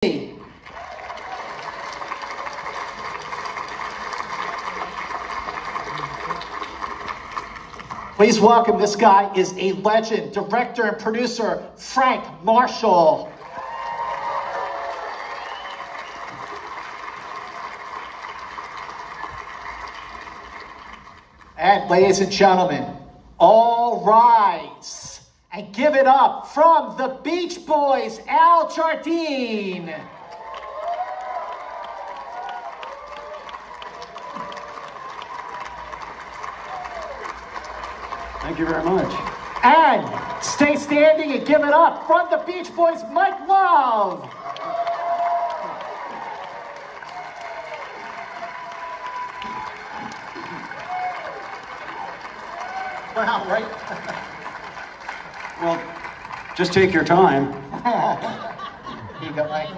Please welcome, this guy is a legend, director and producer, Frank Marshall. And ladies and gentlemen, all rise and give it up from the Beach Boys, Jardine. Thank you very much. And stay standing and give it up from the Beach Boys, Mike Love. Wow, right? Well, just take your time. Here you go, Mike.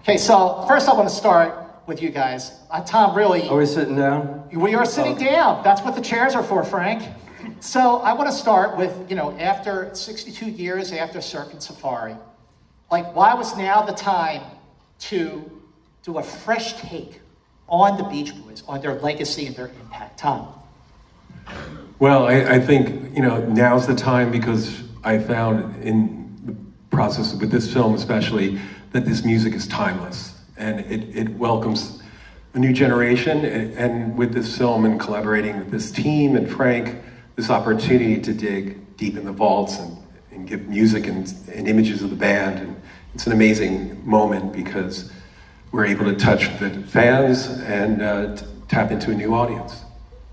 Okay, so first I want to start with you guys. Thom, really... Are we sitting down? We are sitting down. That's what the chairs are for, Frank. So I want to start with, after 62 years after Surfing Safari, why was now the time to do a fresh take on the Beach Boys, on their legacy and their impact? Thom? Well, I think, now's the time, because I found in the process with this film especially that this music is timeless and it welcomes a new generation. And with this film and collaborating with this team and Frank, this opportunity to dig deep in the vaults and give music and images of the band. And it's an amazing moment because we're able to touch the fans and tap into a new audience.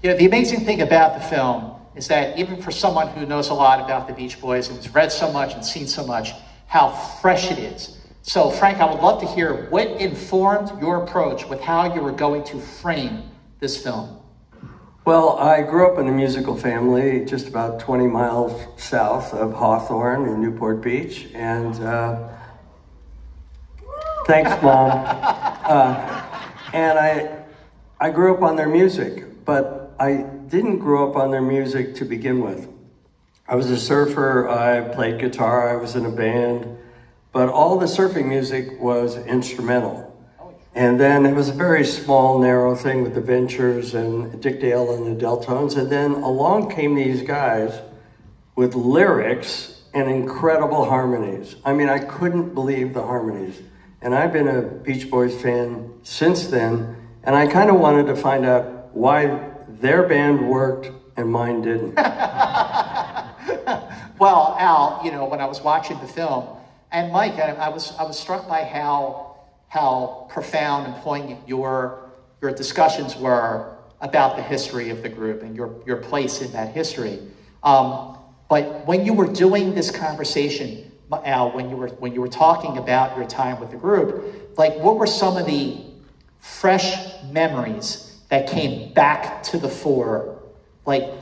The amazing thing about the film is that even for someone who knows a lot about the Beach Boys and has read so much and seen so much, how fresh it is. So Frank, I would love to hear what informed your approach with how you were going to frame this film. Well, I grew up in a musical family just about 20 miles south of Hawthorne in Newport Beach, and thanks, Mom. And I grew up on their music, but I didn't grow up on their music to begin with. I was a surfer, I played guitar, I was in a band, but all the surfing music was instrumental. And then it was a very small, narrow thing with the Ventures and Dick Dale and the Deltones. And then along came these guys with lyrics and incredible harmonies. I mean, I couldn't believe the harmonies. And I've been a Beach Boys fan since then. And I kind of wanted to find out why their band worked and mine didn't. Well, Al, when I was watching the film, and Mike, I was struck by how profound and poignant your discussions were about the history of the group and your place in that history. But when you were doing this conversation, Al, when you were talking about your time with the group, what were some of the fresh memories that came back to the fore,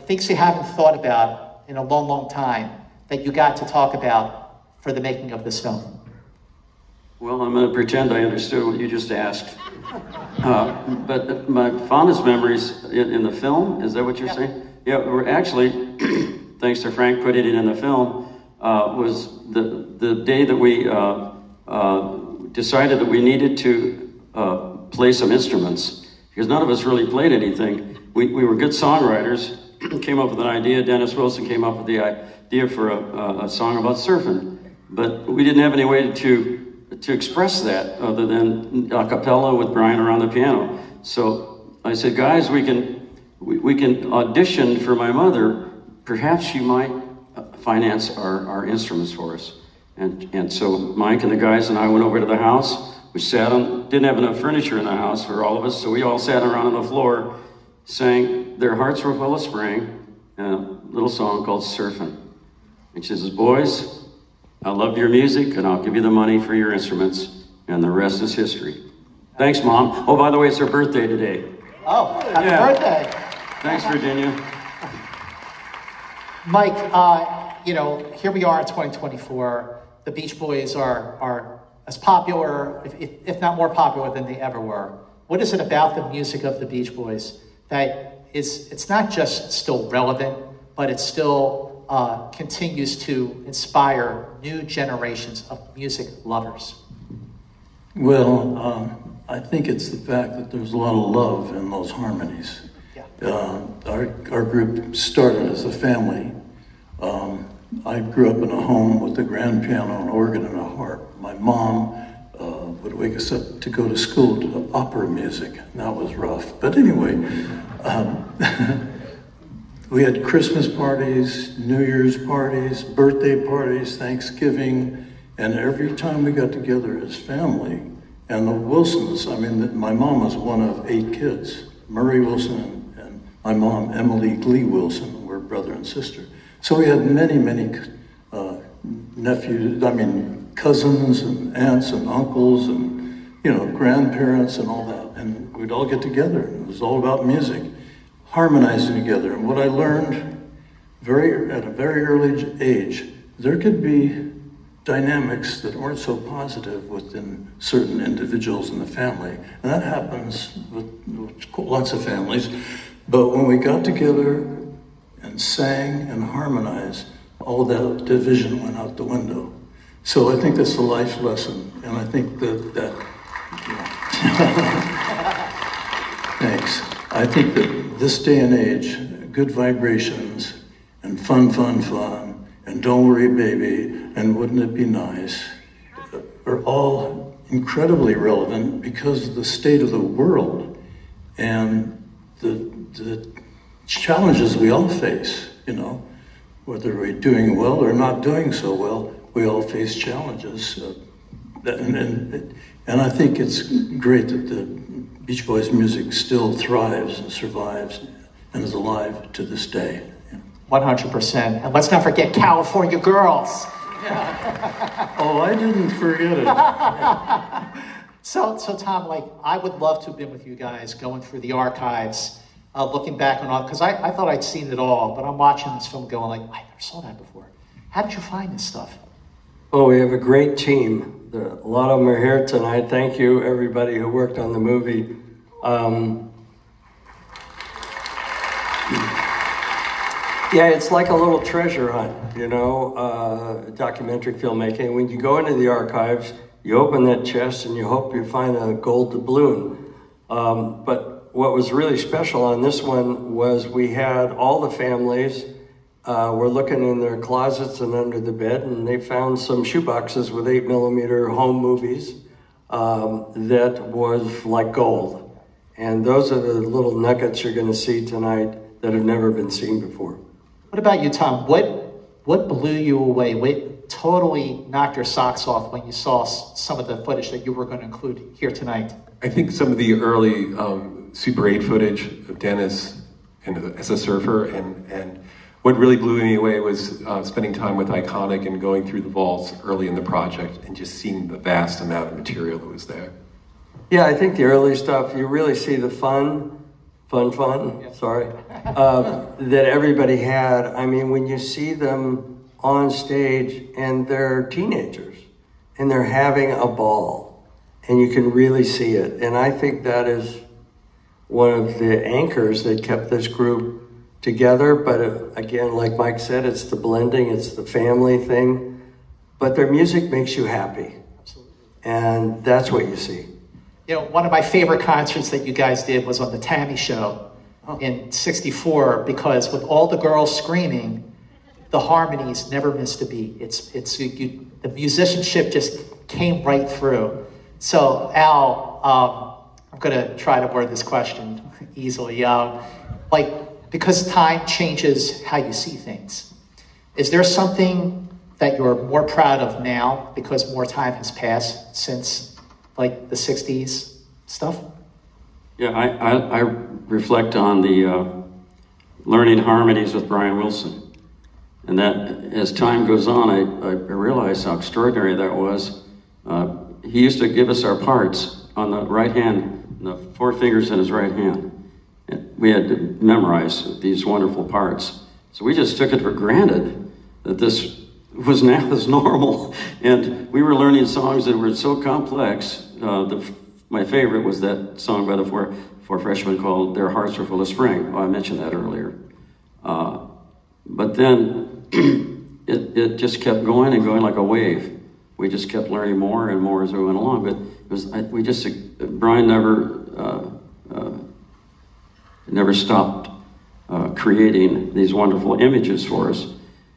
things you haven't thought about in a long, long time that you got to talk about for the making of this film? Well, I'm going to pretend I understood what you just asked. But my fondest memories in the film, is that what you're saying? Yeah, we're actually, thanks to Frank putting it in the film, was the day that we decided that we needed to play some instruments, because none of us really played anything. We were good songwriters, came up with an idea. Dennis Wilson came up with the idea for a song about surfing, but we didn't have any way to express that other than a cappella with Brian around the piano. So I said, guys, we can audition for my mother. Perhaps she might finance our instruments for us. And so Mike and the guys and I went over to the house. We sat on, didn't have enough furniture in the house for all of us, so we all sat around on the floor, sang Their Hearts Were Full of Spring, and a little song called Surfin'. And she says, boys, I love your music, and I'll give you the money for your instruments, and the rest is history. Thanks, Mom. Oh, by the way, it's her birthday today. Oh, happy birthday. Thanks, Virginia. Mike, here we are in 2024. The Beach Boys are as popular, if not more popular than they ever were. What is it about the music of the Beach Boys that it's not just still relevant, but it still continues to inspire new generations of music lovers? Well, I think it's the fact that there's a lot of love in those harmonies. Yeah. Our group started as a family. I grew up in a home with a grand piano, an organ, and a harp. My mom would wake us up to go to school to opera music, and that was rough. But anyway, we had Christmas parties, New Year's parties, birthday parties, Thanksgiving, and every time we got together as family, and the Wilsons, I mean, my mom was one of 8 kids. Murray Wilson and my mom, Emily Glee Wilson, were brother and sister. So we had many, many nephews, cousins and aunts and uncles and, grandparents and all that. And we'd all get together, and it was all about music, harmonizing together. And what I learned at a very early age, there could be dynamics that weren't so positive within certain individuals in the family. And that happens with lots of families. But when we got together and sang and harmonized, all that division went out the window. So I think that's a life lesson. And I think that thanks. I think that this day and age, good vibrations and fun, and don't worry, baby, and wouldn't it be nice, are all incredibly relevant because of the state of the world and the challenges we all face, whether we're doing well or not doing so well, we all face challenges. And I think it's great that the Beach Boys music still thrives and survives and is alive to this day. 100%. And let's not forget California Girls. Oh, I didn't forget it. So Thom, I would love to have been with you guys going through the archives, looking back on all, because I thought I'd seen it all, but I'm watching this film going I never saw that before. How did you find this stuff? Oh, we have a great team. A lot of them are here tonight. Thank you, everybody who worked on the movie. Yeah, it's like a little treasure hunt, documentary filmmaking. When you go into the archives, you open that chest and you hope you find a gold doubloon. But what was really special on this one was we had all the families were looking in their closets and under the bed, and they found some shoeboxes with 8mm home movies that was like gold. And those are the little nuggets you're going to see tonight that have never been seen before. What about you, Thom? What blew you away? What totally knocked your socks off when you saw some of the footage that you were going to include here tonight? I think some of the early Super 8 footage of Dennis as a surfer, and what really blew me away was spending time with Iconic and going through the vaults early in the project and just seeing the vast amount of material that was there. Yeah, I think the early stuff, you really see the fun, that everybody had. I mean, when you see them on stage and they're teenagers and they're having a ball and you can really see it. And I think that is one of the anchors that kept this group together. But again, like Mike said, it's the blending, it's the family thing. But their music makes you happy. Absolutely. And that's what you see. One of my favorite concerts that you guys did was on the Tammy Show in '64, because with all the girls screaming, the harmonies never missed a beat. The musicianship just came right through. So Al, I'm going to try to word this question easily. Because time changes how you see things, is there something that you're more proud of now because more time has passed since the 60s stuff? Yeah, I reflect on the learning harmonies with Brian Wilson. And that, as time goes on, I realize how extraordinary that was. He used to give us our parts on the right hand, the 4 fingers in his right hand. And we had to memorize these wonderful parts. So we just took it for granted that this was now as normal. And we were learning songs that were so complex. My favorite was that song by the four freshmen called Their Hearts Were Full of Spring. I mentioned that earlier. But then it just kept going and going like a wave. we just kept learning more and more as we went along. But it was, Brian never stopped creating these wonderful images for us.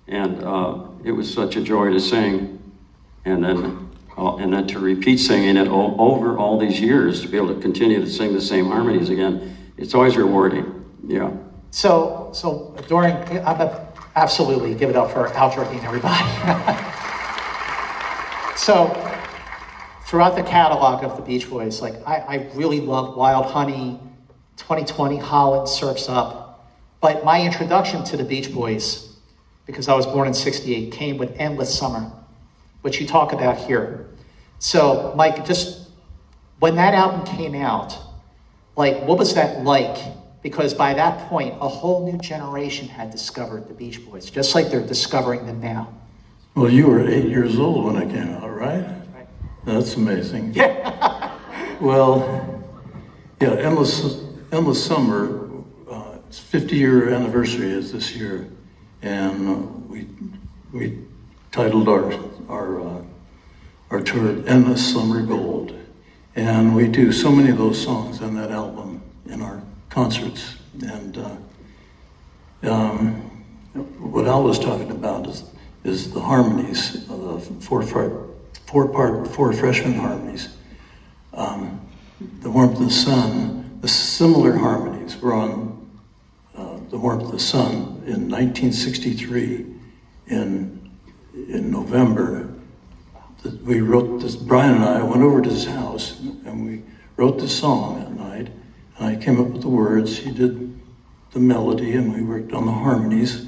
And it was such a joy to sing, and then to repeat singing it over all these years, to be able to continue to sing the same harmonies again. It's always rewarding, yeah. So during, absolutely give it up for Jardine, everybody. So throughout the catalog of the Beach Boys, like I really love Wild Honey, 2020, Holland, Surf's Up. But my introduction to the Beach Boys, because I was born in '68, came with Endless Summer, which you talk about here. So Mike, just when that album came out, like what was that like? Because by that point, a whole new generation had discovered the Beach Boys, just like they're discovering them now. Well, you were 8 years old when it came out, right? Right. That's amazing. Yeah. Well, yeah, Endless Summer, its 50-year anniversary is this year, and we titled our tour "Endless Summer Gold," and we do so many of those songs on that album in our concerts. And what Al was talking about is the harmonies, the four freshman harmonies. The Warmth of the Sun, the similar harmonies were on The Warmth of the Sun in 1963 in November. We wrote this, Brian and I went over to his house and we wrote this song that night, and I came up with the words, he did the melody, and we worked on the harmonies.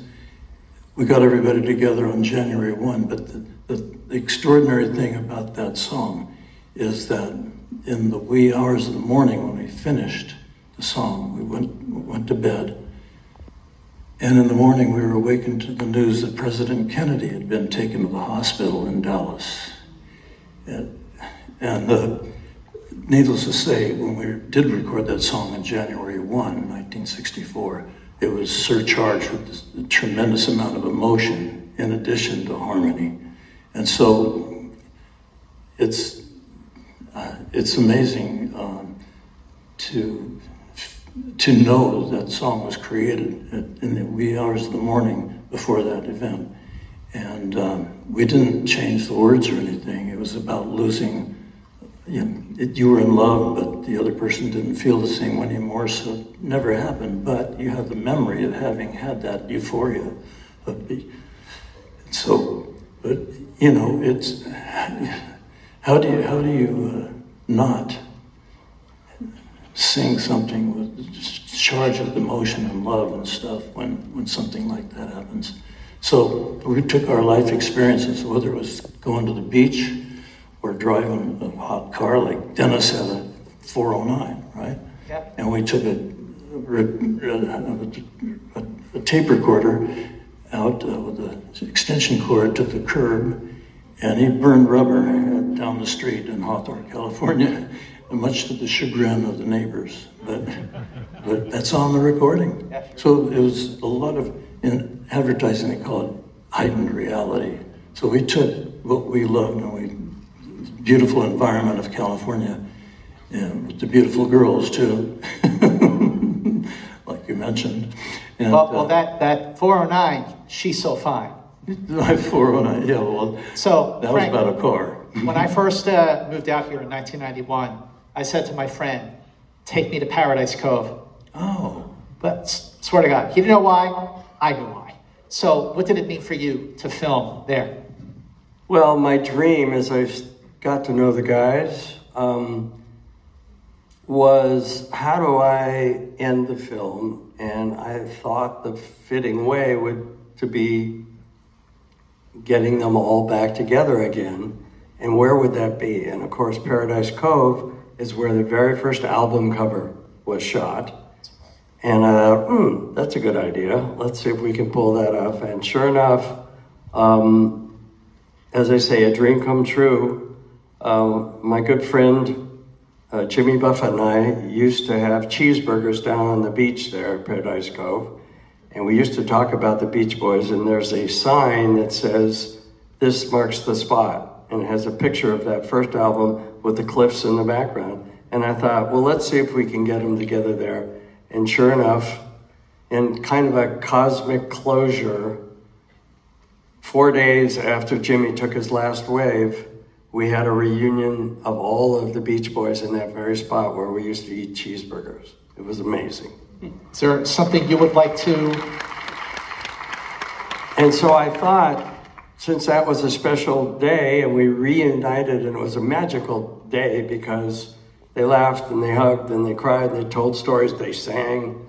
We got everybody together on January 1, but the extraordinary thing about that song is that in the wee hours of the morning when we finished the song, we went to bed, and in the morning we were awakened to the news that President Kennedy had been taken to the hospital in Dallas. And needless to say, when we did record that song on January 1, 1964, it was surcharged with this tremendous amount of emotion in addition to harmony. And so it's amazing to know that song was created in the wee hours of the morning before that event. And we didn't change the words or anything. It was about losing, you were in love, but the other person didn't feel the same way anymore, so it never happened. But you have the memory of having had that euphoria so, but it's, how do you not sing something with charge of emotion and love and stuff when something like that happens? So we took our life experiences, whether it was going to the beach or driving a hot car, like Dennis had a 409, right? Yep. And we took a tape recorder out with an extension cord to the curb, and he burned rubber down the street in Hawthorne, California, much to the chagrin of the neighbors. But that's on the recording. Yeah, sure. So it was a lot of, in advertising they call it heightened reality. So we took what we loved and beautiful environment of California, and with the beautiful girls too, like you mentioned. And, well, that 409, she's so fine. My 409, yeah, well, so that Frank, was about a car. When I first moved out here in 1991, I said to my friend, take me to Paradise Cove. Oh. But swear to God, he didn't know why, I knew why. So what did it mean for you to film there? Well, my dream, as I got to know the guys, was how do I end the film? And I thought the fitting way to be getting them all back together again. And where would that be? And of course, Paradise Cove is where the very first album cover was shot. And I thought, that's a good idea. Let's see if we can pull that off. And sure enough, as I say, a dream come true. My good friend, Jimmy Buffett and I used to have cheeseburgers down on the beach there at Paradise Cove. And we used to talk about the Beach Boys, and there's a sign that says, this marks the spot. and it has a picture of that first album with the cliffs in the background. And I thought, well, let's see if we can get them together there. And sure enough, in kind of a cosmic closure, 4 days after Jimmy took his last wave, we had a reunion of all of the Beach Boys in that very spot where we used to eat cheeseburgers. It was amazing. Is there something you would like to? And so I thought, since that was a special day and we reunited, and it was a magical day because they laughed and they hugged and they cried and they told stories, they sang,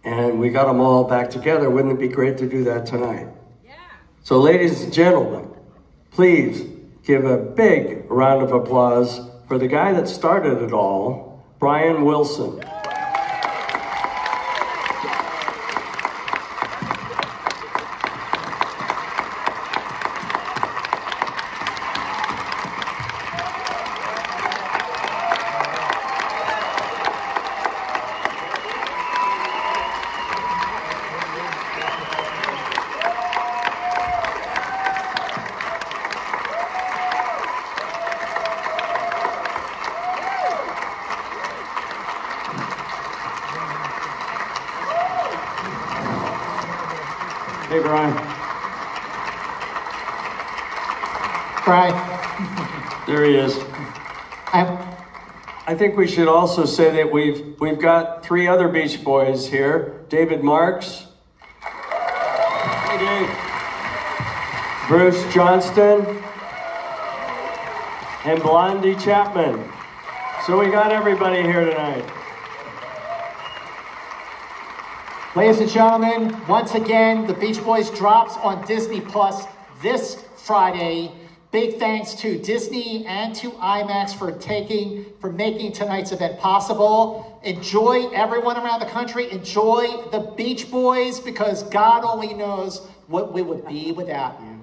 and we got them all back together. Wouldn't it be great to do that tonight? Yeah. So ladies and gentlemen, please give a big round of applause for the guy that started it all, Brian Wilson. Hey, Brian. Brian. There he is. I think we should also say that we've got 3 other Beach Boys here. David Marks. Hey, Dave. Bruce Johnston. And Blondie Chapman. So we got everybody here tonight. Ladies and gentlemen, once again, the Beach Boys drops on Disney Plus this Friday. Big thanks to Disney and to IMAX for making tonight's event possible. Enjoy, everyone around the country. Enjoy the Beach Boys, because God only knows what we would be without you.